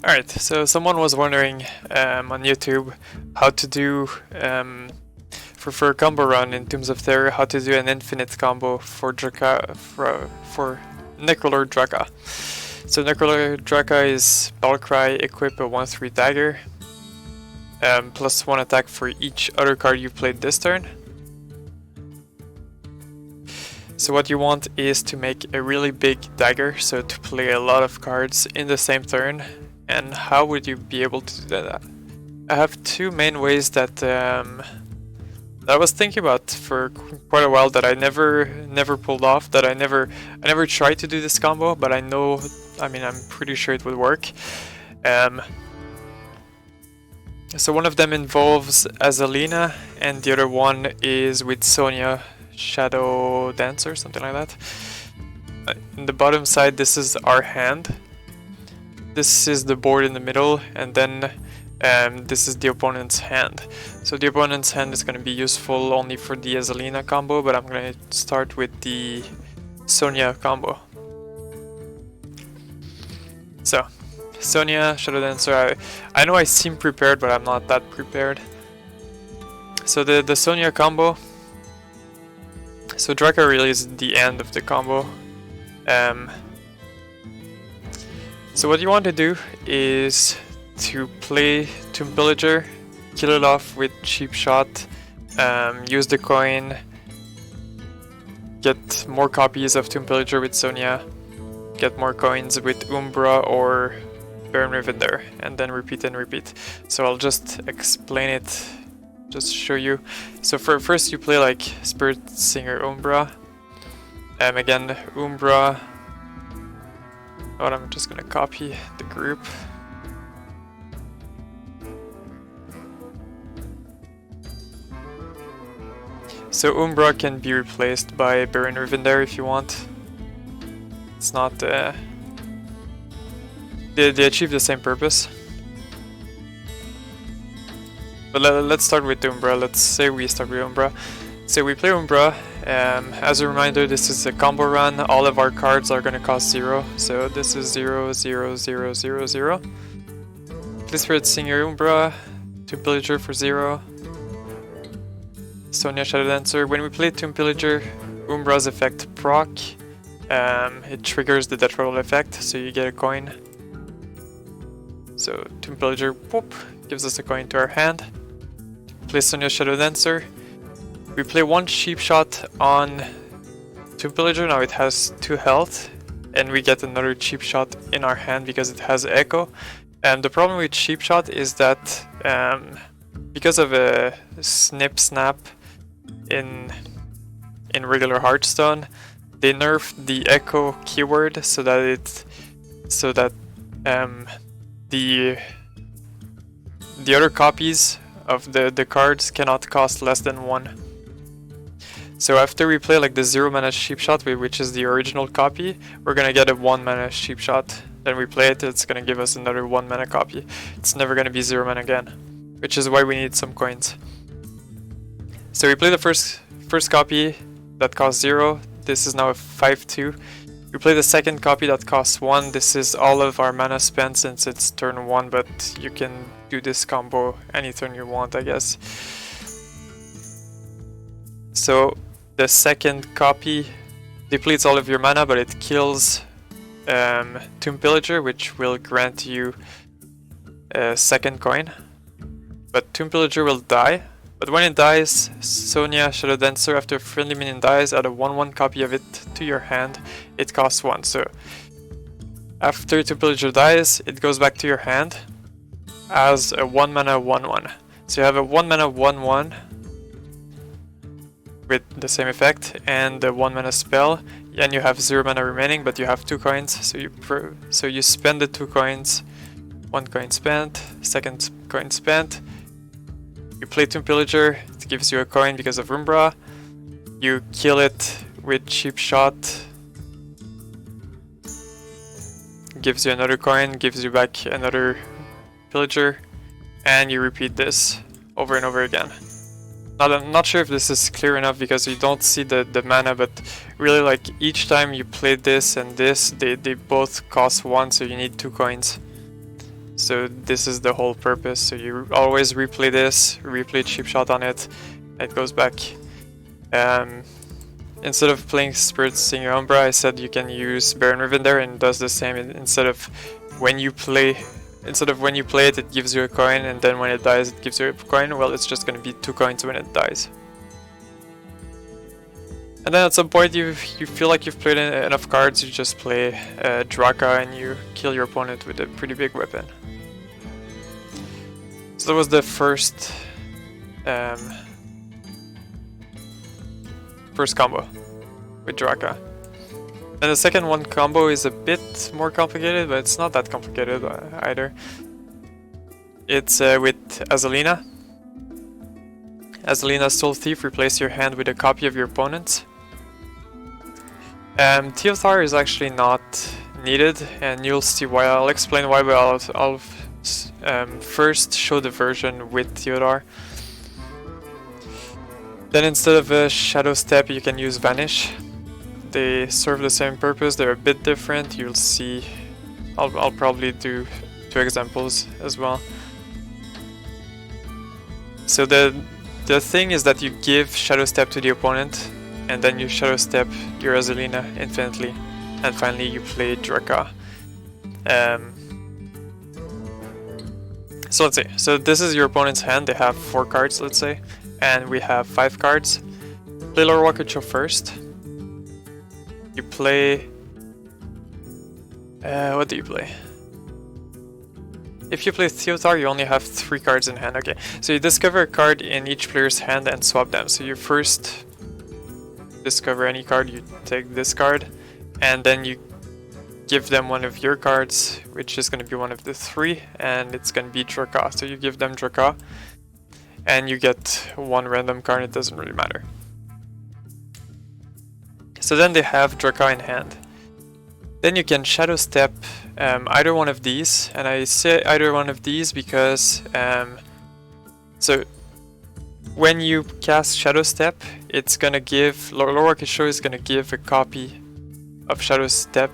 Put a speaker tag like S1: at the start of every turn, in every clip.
S1: Alright, so someone was wondering on YouTube how to do for a combo run in Tombs of Terror, how to do an infinite combo for Draka for Necrolord Draka. So Necrolord Draka is Battlecry, equip a 1/3 dagger, plus 1 attack for each other card you played this turn. So what you want is to make a really big dagger, so to play a lot of cards in the same turn. And how would you be able to do that? I have two main ways that I was thinking about for quite a while that I never pulled off. That I never tried to do this combo, but I'm pretty sure it would work. So one of them involves Azalina, and the other one is with Sonya, Shadowdancer, something like that. In the bottom side, this is our hand. This is the board in the middle, and then this is the opponent's hand. So the opponent's hand is going to be useful only for the Azalina combo, but I'm going to start with the Sonya combo. So, Sonya, Shadowdancer, I know I seem prepared, but I'm not that prepared. So the Sonya combo, so Draka really is the end of the combo. So what you want to do is to play Tomb Pillager, kill it off with Cheap Shot, use the coin, get more copies of Tomb Pillager with Sonya, get more coins with Umbra or Baron Rivendell, and then repeat and repeat. So I'll just explain it, just show you. So first you play like Spirit Singer Umbra, again Umbra. But I'm just gonna copy the group. So Umbra can be replaced by Baron Rivendell if you want. It's not they achieve the same purpose. But let's start with Umbra. Let's say we start with Umbra. So we play Umbra. As a reminder, this is a combo run. All of our cards are going to cost 0. So this is 0, 0, 0, 0, 0. Play Spirit Singer Umbra, Tomb Pillager for 0. Sonya, Shadowdancer. When we play Tomb Pillager, Umbra's effect proc. It triggers the death roll effect, so you get a coin. So Tomb Pillager, whoop, gives us a coin to our hand. Play Sonya, Shadowdancer. We play one Cheap Shot on Tomb Pillager, now it has 2 health, and we get another Cheap Shot in our hand because it has Echo. And the problem with Cheap Shot is that because of a snip snap in regular Hearthstone, they nerfed the Echo keyword so that the other copies of the cards cannot cost less than 1. So after we play like the 0 mana Cheap Shot, which is the original copy, we're gonna get a 1 mana Cheap Shot. Then we play it, it's gonna give us another 1 mana copy. It's never gonna be 0 mana again, which is why we need some coins. So we play the first copy that costs 0. This is now a 5/2. We play the second copy that costs 1. This is all of our mana spent since it's turn 1, but you can do this combo any turn you want, I guess. So the second copy depletes all of your mana, but it kills Tomb Pillager, which will grant you a second coin. But Tomb Pillager will die. But when it dies, Sonya, Shadowdancer, after a friendly minion dies, add a 1/1 copy of it to your hand. It costs 1. So after Tomb Pillager dies, it goes back to your hand as a 1 mana 1/1. So you have a 1 mana 1/1 with the same effect and the 1 mana spell, and you have 0 mana remaining, but you have 2 coins. So you spend the 2 coins. 1 coin spent, second coin spent. You play Tomb Pillager, it gives you a coin because of Umbra. You kill it with Cheap Shot, gives you another coin, gives you back another Pillager, and you repeat this over and over again. I'm not sure if this is clear enough because you don't see the mana, but really like each time you play this and this, they both cost 1, so you need 2 coins. So this is the whole purpose. So you always replay this, replay cheap shot on it, it goes back. Instead of playing Spirit Singer Umbra, I said you can use Baron Riven there, and it does the same. Instead of when you play it, it gives you a coin, and then when it dies, it gives you a coin. Well, it's just going to be 2 coins when it dies. And then at some point you feel like you've played enough cards, you just play Draka and you kill your opponent with a pretty big weapon. So that was the first combo with Draka. And the second one combo is a bit more complicated, but it's not that complicated either. It's with Azalina. Azalina Soulthief, replace your hand with a copy of your opponent. Teothar is actually not needed, and you'll see why. I'll explain why, but I'll first show the version with Teothar. Then instead of a Shadow Step, you can use Vanish. They serve the same purpose, they're a bit different, you'll see. I'll probably do 2 examples as well. So the thing is that you give Shadow Step to the opponent, and then you Shadow Step your Azalina infinitely, and finally you play Draka. So let's say, so this is your opponent's hand, they have 4 cards, let's say, and we have 5 cards. Play Lord Wakacho first. You play... what do you play? If you play Teothar, you only have 3 cards in hand. Okay, so you discover a card in each player's hand and swap them. So you first discover any card, you take this card, and then you give them one of your cards, which is going to be one of the 3, and it's going to be Draka. So you give them Draka, and you get 1 random card, it doesn't really matter. So then they have Draka in hand. Then you can Shadow Step either one of these, and I say either one of these because so when you cast Shadow Step, it's gonna give Lord Wakacho is gonna give a copy of Shadow Step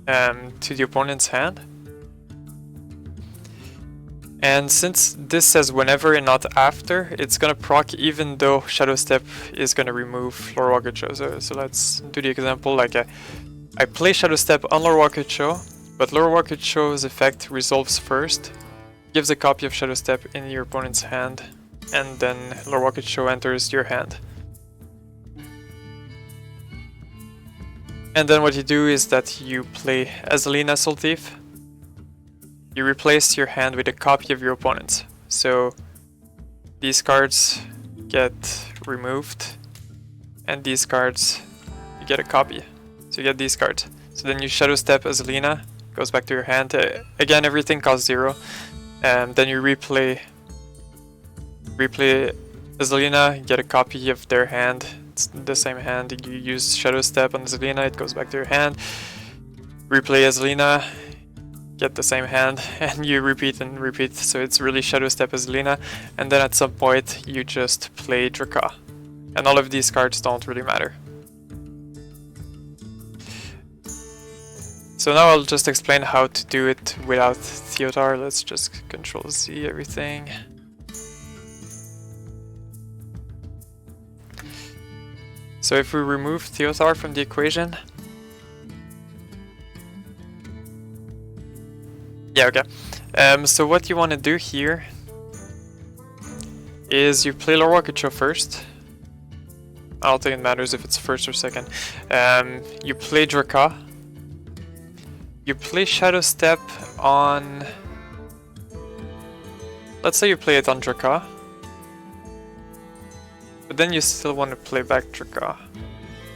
S1: to the opponent's hand. And since this says whenever and not after, it's gonna proc even though Shadow Step is gonna remove Lord Wakacho. So let's do the example, like I play Shadow Step on Lord Wakacho, but Lord Wakacho's effect resolves first, gives a copy of Shadow Step in your opponent's hand, and then Lord Wakacho enters your hand. And then what you do is that you play Azalina Soulthief. You replace your hand with a copy of your opponent's. So these cards get removed, and these cards you get a copy. So you get these cards. So then you Shadow Step Azalina, goes back to your hand. Again, everything costs 0. And then you replay Azalina, get a copy of their hand. It's the same hand. You use Shadow Step on Azalina, it goes back to your hand. Replay Azalina, get the same hand, and you repeat and repeat. So it's really Shadow Step Azalina, and then at some point you just play Draka. And all of these cards don't really matter. So now I'll just explain how to do it without Teothar. Let's just Control Z everything. So if we remove Teothar from the equation, yeah, okay. So what you want to do here is you play Lord Wakacho first. I don't think it matters if it's first or second. You play Draka. You play Shadow Step on... Let's say you play it on Draka. But then you still want to play back Draka.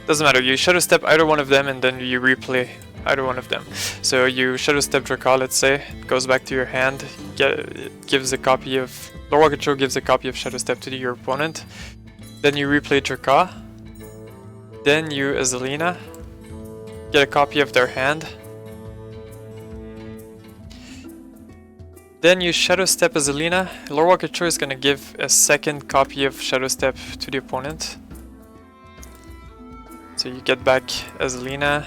S1: Doesn't matter, you Shadow Step either one of them and then you replay either one of them. So you Shadow Step Draka, let's say, it goes back to your hand, it gives a copy of... Lord Wakacho gives a copy of Shadow Step to your opponent. Then you replay Draka. Then you Azalina, get a copy of their hand. Then you Shadow Step Azalina. Lord Wakacho is gonna give a second copy of Shadow Step to the opponent. So you get back Azalina.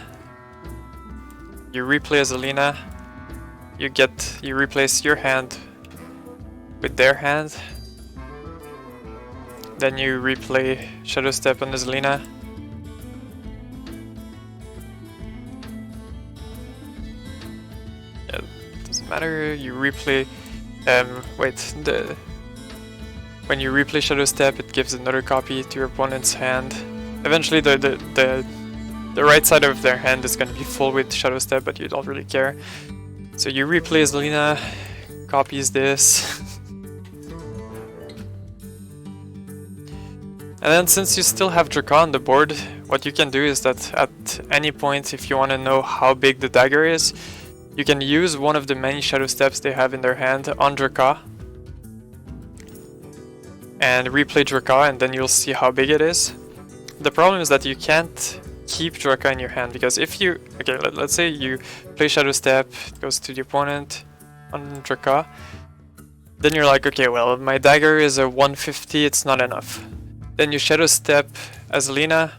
S1: You replay Azalina. you replace your hand with their hand. Then you replay Shadow Step on Azalina. Yeah, doesn't matter. You replay. When you replay Shadow Step, it gives another copy to your opponent's hand. Eventually, the right side of their hand is going to be full with Shadow Step, but you don't really care. So you replay Azalina, copies this. And then since you still have Draka on the board, what you can do is that at any point, if you want to know how big the dagger is, you can use one of the many Shadow Steps they have in their hand on Draka. And replay Draka, and then you'll see how big it is. The problem is that you can't keep Draka in your hand, because if you... Okay, let's say you play Shadow Step, it goes to the opponent on Draka. Then you're like, okay, well, my dagger is a 150, it's not enough. Then you Shadow Step Azalina,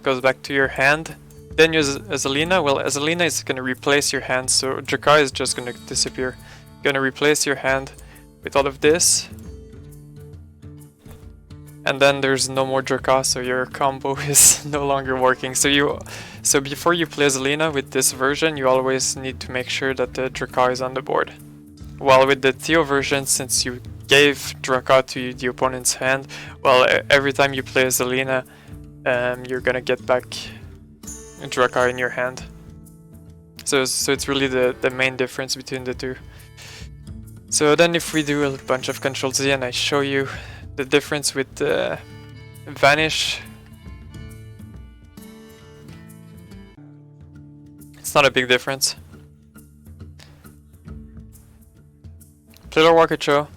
S1: goes back to your hand. Then you Azalina, well, Azalina is going to replace your hand, so Draka is just going to disappear. You're going to replace your hand with all of this. And then there's no more Draka, so your combo is no longer working. So before you play Azalina with this version, you always need to make sure that the Draka is on the board. While with the Theo version, since you gave Draka to the opponent's hand, well, every time you play Azalina, you're gonna get back Draka in your hand. So it's really the main difference between the two. So then if we do a bunch of Control-Z and I show you the difference with Vanish, it's not a big difference. Play Lord Walker Cho.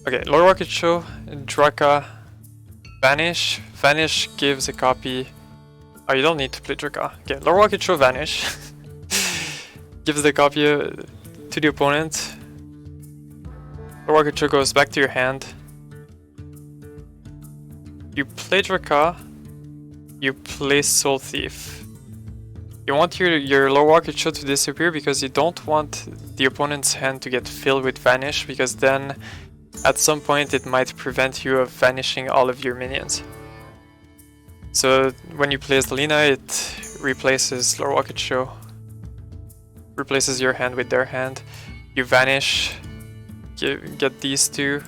S1: Okay, Lord Walker Cho, Draka, Vanish. Vanish gives a copy. Oh, you don't need to play Draka. Okay, Lord Walker Cho, Vanish. Gives the copy to the opponent. Lord Walker Cho goes back to your hand. You play Draka. You play Soulthief. You want your Lord Walker Cho to disappear because you don't want the opponent's hand to get filled with Vanish, because then at some point it might prevent you of vanishing all of your minions. So when you play Azalina, it replaces Lord Walker Cho, replaces your hand with their hand. You vanish, get these two.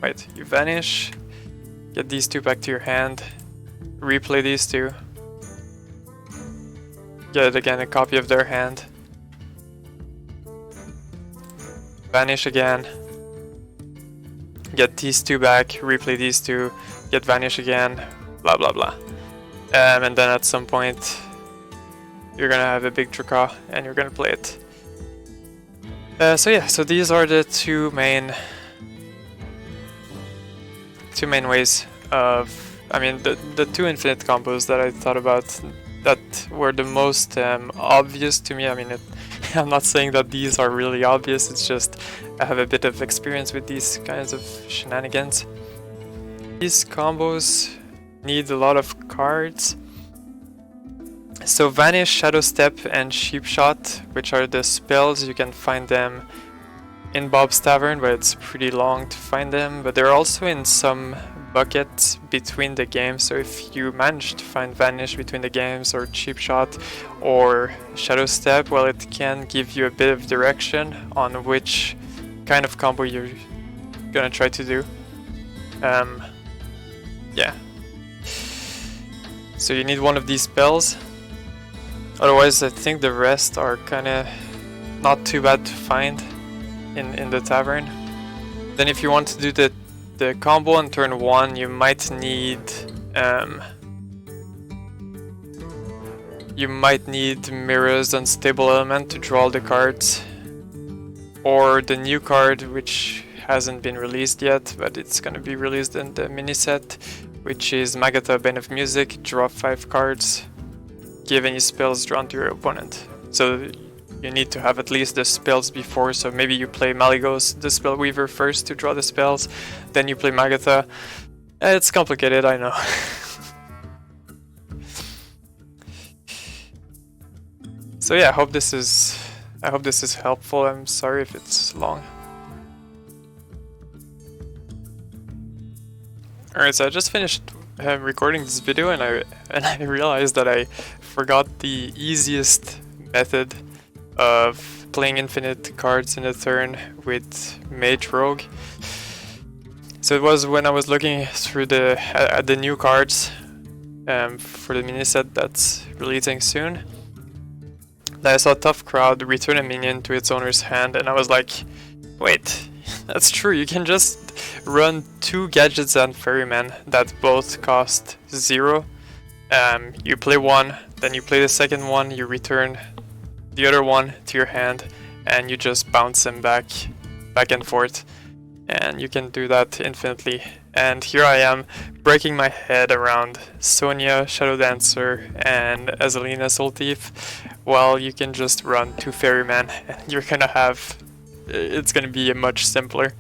S1: Wait, you vanish, get these two back to your hand, replay these two. Get again a copy of their hand. Vanish again. Get these two back, replay these two, get Vanish again, blah blah blah. And then at some point you're gonna have a big Draka and you're gonna play it. So yeah, so these are the two main ways of, I mean, the two infinite combos that I thought about that were the most obvious to me. I mean, I'm not saying that these are really obvious, it's just I have a bit of experience with these kinds of shenanigans. These combos need a lot of cards. So Vanish, Shadow Step, and Sheep Shot, which are the spells, you can find them in Bob's Tavern, but it's pretty long to find them. But they're also in some buckets between the games, so if you manage to find Vanish between the games, or Sheep Shot, or Shadow Step, well, it can give you a bit of direction on which kind of combo you're gonna try to do. Yeah. So you need one of these spells. Otherwise, I think the rest are kinda not too bad to find in the tavern. Then if you want to do the combo on turn 1, you might need Mira's Unstable Element to draw all the cards, or the new card which hasn't been released yet, but it's gonna be released in the mini set, which is Magatha, Bane of Music. Draw 5 cards, give any spells drawn to your opponent. So you need to have at least the spells before, so maybe you play Malygos, the Spellweaver, first to draw the spells, then you play Magatha, It's complicated, I know. So yeah, I hope this is helpful. I'm sorry if it's long. Alright, so I just finished recording this video and I realized that I forgot the easiest method of playing infinite cards in a turn with Mage Rogue. So it was when I was looking through at the new cards for the mini set that's releasing soon, that I saw Tough Crowd return a minion to its owner's hand, and I was like, wait, that's true, you can just run 2 Gadgetzan Ferryman that both cost 0. You play one, then you play the second one, you return the other one to your hand, and you just bounce them back and forth. And you can do that infinitely. And here I am, breaking my head around Sonya, Shadowdancer, and Azalina Soulthief, while you can just run 2 Ferryman, and you're gonna have... it's gonna be much simpler.